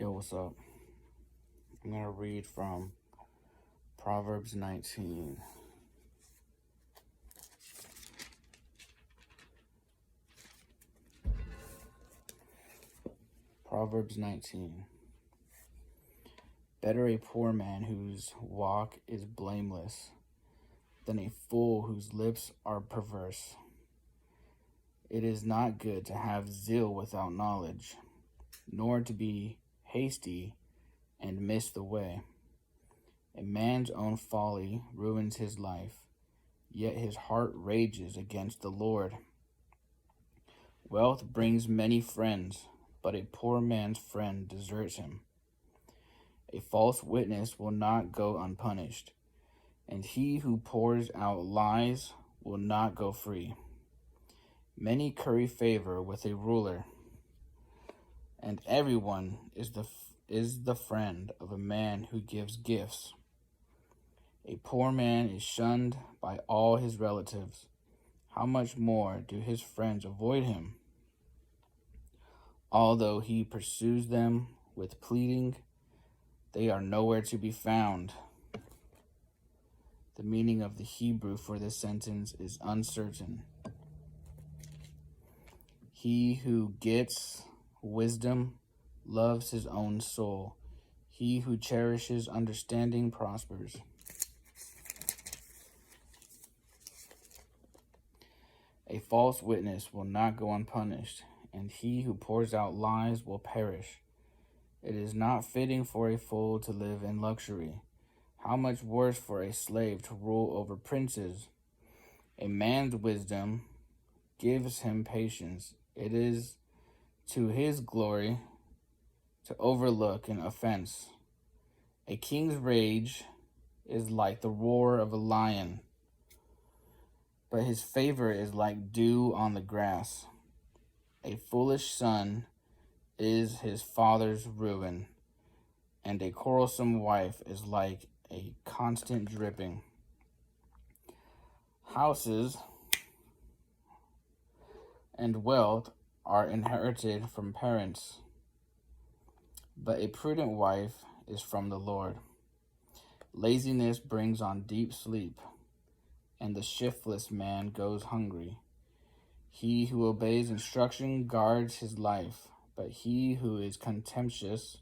Yo, what's up? I'm going to read from Proverbs 19. Proverbs 19. Better a poor man whose walk is blameless than a fool whose lips are perverse. It is not good to have zeal without knowledge, nor to be hasty and miss the way. A man's own folly ruins his life, yet his heart rages against the Lord. Wealth brings many friends, but a poor man's friend deserts him. A false witness will not go unpunished, and he who pours out lies will not go free. Many curry favor with a ruler, and everyone is the friend of a man who gives gifts. A poor man is shunned by all his relatives. How much more do his friends avoid him? Although he pursues them with pleading, they are nowhere to be found. The meaning of the Hebrew for this sentence is uncertain. He who gets wisdom loves his own soul. He who cherishes understanding prospers. A false witness will not go unpunished, and he who pours out lies will perish. It is not fitting for a fool to live in luxury. How much worse for a slave to rule over princes? A man's wisdom gives him patience. It is to his glory to overlook an offense. A king's rage is like the roar of a lion, but his favor is like dew on the grass. A foolish son is his father's ruin, and a quarrelsome wife is like a constant dripping. Houses and wealth are inherited from parents, but a prudent wife is from the Lord. Laziness brings on deep sleep, and the shiftless man goes hungry. He who obeys instruction guards his life, but he who is contemptuous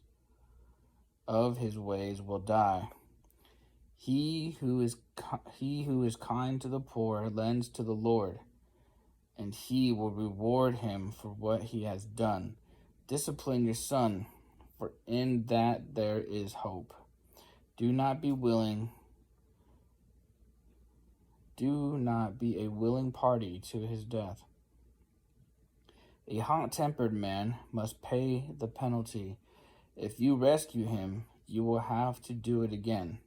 of his ways will die. He who is kind to the poor lends to the Lord, and he will reward him for what he has done. Discipline your son, for in that there is hope. Do not be a willing party to his death. A hot-tempered man must pay the penalty. If you rescue him, you will have to do it again.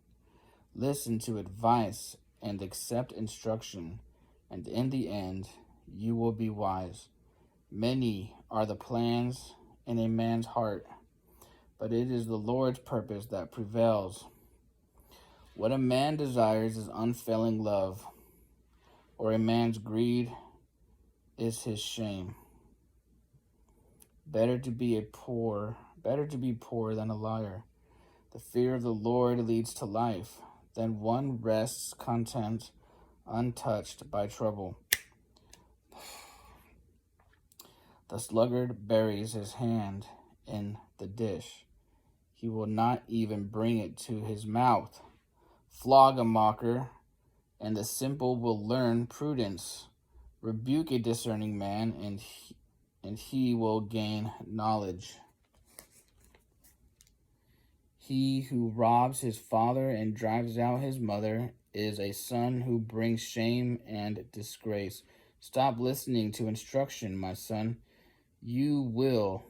Listen to advice and accept instruction, and in the end, you will be wise. Many are the plans in a man's heart, but it is the Lord's purpose that prevails. What a man desires is unfailing love, or a man's greed is his shame. Better to be poor than a liar. The fear of the Lord leads to life. Then one rests content, untouched by trouble. The sluggard buries his hand in the dish. He will not even bring it to his mouth. Flog a mocker, and the simple will learn prudence. Rebuke a discerning man, and he will gain knowledge. He who robs his father and drives out his mother is a son who brings shame and disgrace. Stop listening to instruction, my son. You will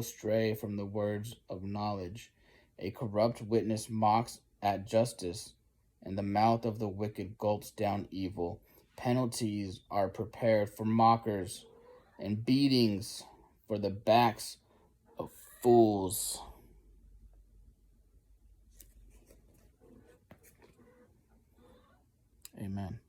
stray from the words of knowledge. A corrupt witness mocks at justice, and the mouth of the wicked gulps down evil. Penalties are prepared for mockers, and beatings for the backs of fools. Amen.